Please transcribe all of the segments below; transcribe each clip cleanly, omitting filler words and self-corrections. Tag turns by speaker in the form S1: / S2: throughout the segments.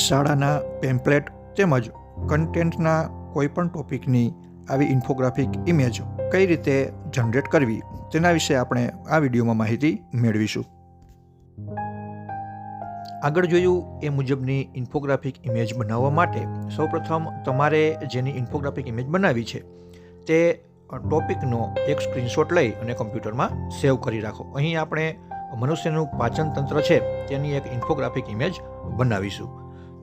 S1: શાળાના પેમ્પલેટ તેમજ કન્ટેન્ટના કોઈપણ ટોપિકની આવી ઇન્ફોગ્રાફિક ઇમેજ કઈ રીતે જનરેટ કરવી તેના વિશે આપણે આ વિડીયોમાં માહિતી મેળવીશું. આગળ જોયું એ મુજબની ઇન્ફોગ્રાફિક ઇમેજ બનાવવા માટે સૌપ્રથમ તમારે જેની ઇન્ફોગ્રાફિક ઇમેજ બનાવી છે તે ટોપિકનો એક સ્ક્રીનશોટ લઈ અને કમ્પ્યુટરમાં સેવ કરી રાખો. અહીં આપણે મનુષ્યનું પાચન તંત્ર છે તેની એક ઇન્ફોગ્રાફિક ઇમેજ બનાવીશું.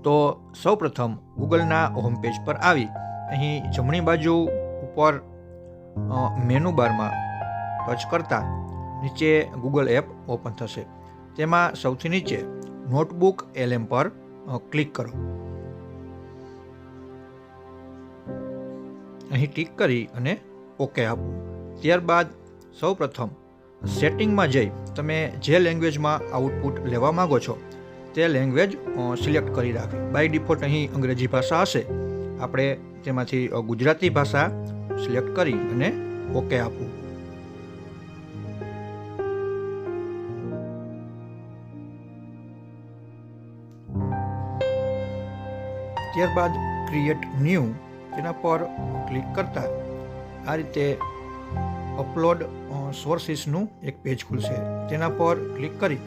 S1: તો સૌપ્રથમ ગૂગલના હોમ પેજ પર આવી અહીં જમણી બાજુ ઉપર મેનુ બારમાં ટચ કરતાં નીચે ગૂગલ એપ ઓપન થશે. તેમાં સૌથી નીચે નોટબુક LM પર ક્લિક કરો. અહીં ટિક કરી અને ઓકે આપો. ત્યારબાદ સૌપ્રથમ સેટિંગમાં જઈ તમે જે લેંગ્વેજમાં આઉટપુટ લેવા માગો છો તે લેંગ્વેજ સિલેક્ટ કરી રાખવી. બાય ડિફોલ્ટ અહીં અંગ્રેજી ભાષા હશે, આપણે તેમાંથી ગુજરાતી ભાષા સિલેક્ટ કરી અને ઓકે આપવું. ત્યારબાદ ક્રિએટ ન્યૂ તેના પર ક્લિક કરતા આ રીતે અપલોડ સોર્સિસનું એક પેજ ખુલશે. તેના પર ક્લિક કરી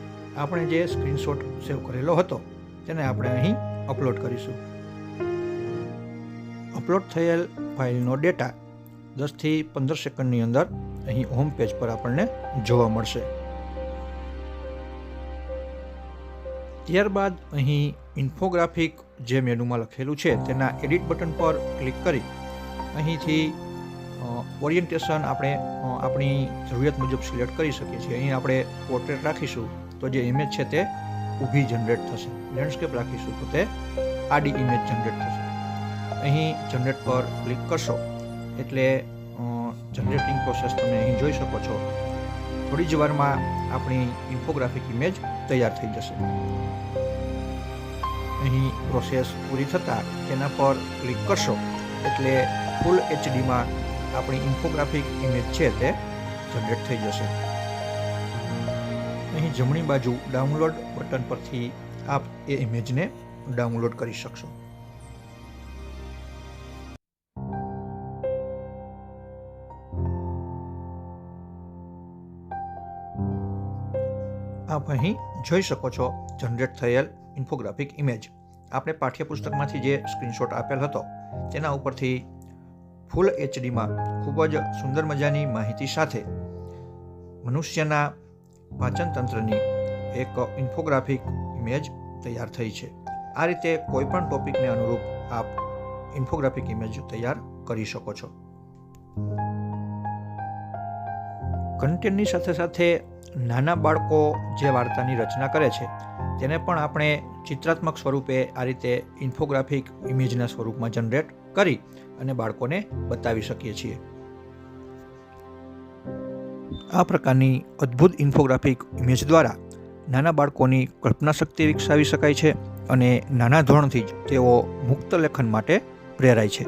S1: આપણે જે સ્ક્રીનશોટ સેવ કરેલો હતો તેને આપણે અહીં અપલોડ કરીશું. અપલોડ થયેલ ફાઇલનો ડેટા 10 થી 15 સેકન્ડની અંદર અહીં હોમ પેજ પર આપણને જોવા મળશે. ત્યારબાદ અહીં ઇન્ફોગ્રાફિક જે મેનુમાં લખેલું છે તેના એડિટ બટન પર ક્લિક કરી અહીંથી ઓરિએન્ટેશન આપણે આપણી જરૂરિયાત મુજબ સિલેક્ટ કરી શકીએ છીએ. અહીં આપણે પોર્ટ્રેટ રાખીશું તો જે ઇમેજ છે તે ઊભી જનરેટ થશે. લેન્ડસ્કેપ રાખીશું તો તે આડી ઇમેજ જનરેટ થશે. અહીં જનરેટ પર ક્લિક કરશો એટલે જનરેટિંગ પ્રોસેસ તમે અહીં જોઈ શકો છો. થોડી જ વારમાં આપણી ઇન્ફોગ્રાફિક ઇમેજ તૈયાર થઈ જશે. અહીં પ્રોસેસ પૂરી થતાં તેના પર ક્લિક કરશો એટલે ફૂલ HDમાં આપણી ઇન્ફોગ્રાફિક ઇમેજ છે તે જનરેટ થઈ જશે. અહીં જમણી બાજુ ડાઉનલોડ બટન પરથી આપ એ ઇમેજને ડાઉનલોડ કરી શકશો. આપ અહીં જોઈ શકો છો જનરેટ થયેલ ઇન્ફોગ્રાફિક ઇમેજ. આપણે પાઠ્યપુસ્તકમાંથી જે સ્ક્રીનશોટ આપેલ હતો તેના ઉપરથી ફૂલ HDમાં ખૂબ જ સુંદર મજાની માહિતી સાથે મનુષ્યના પાચન તંત્રની એક ઇન્ફોગ્રાફિક ઇમેજ તૈયાર થઈ છે. આ રીતે કોઈ પણ ટોપિકને અનુરૂપ આપ ઇન્ફોગ્રાફિક ઇમેજ તૈયાર કરી શકો છો. કન્ટેન્ટની સાથે સાથે નાના બાળકો જે વાર્તાની રચના કરે છે તેને પણ આપણે ચિત્રાત્મક સ્વરૂપે આ રીતે ઇન્ફોગ્રાફિક ઇમેજના સ્વરૂપમાં જનરેટ કરી અને બાળકોને બતાવી શકીએ છીએ. આ પ્રકારની અદ્ભુત ઇન્ફોગ્રાફિક ઇમેજ દ્વારા નાના બાળકોની કલ્પના શક્તિ વિકસાવી શકાય છે અને નાના ધોરણથી જ તેઓ મુક્ત લેખન માટે પ્રેરાય છે.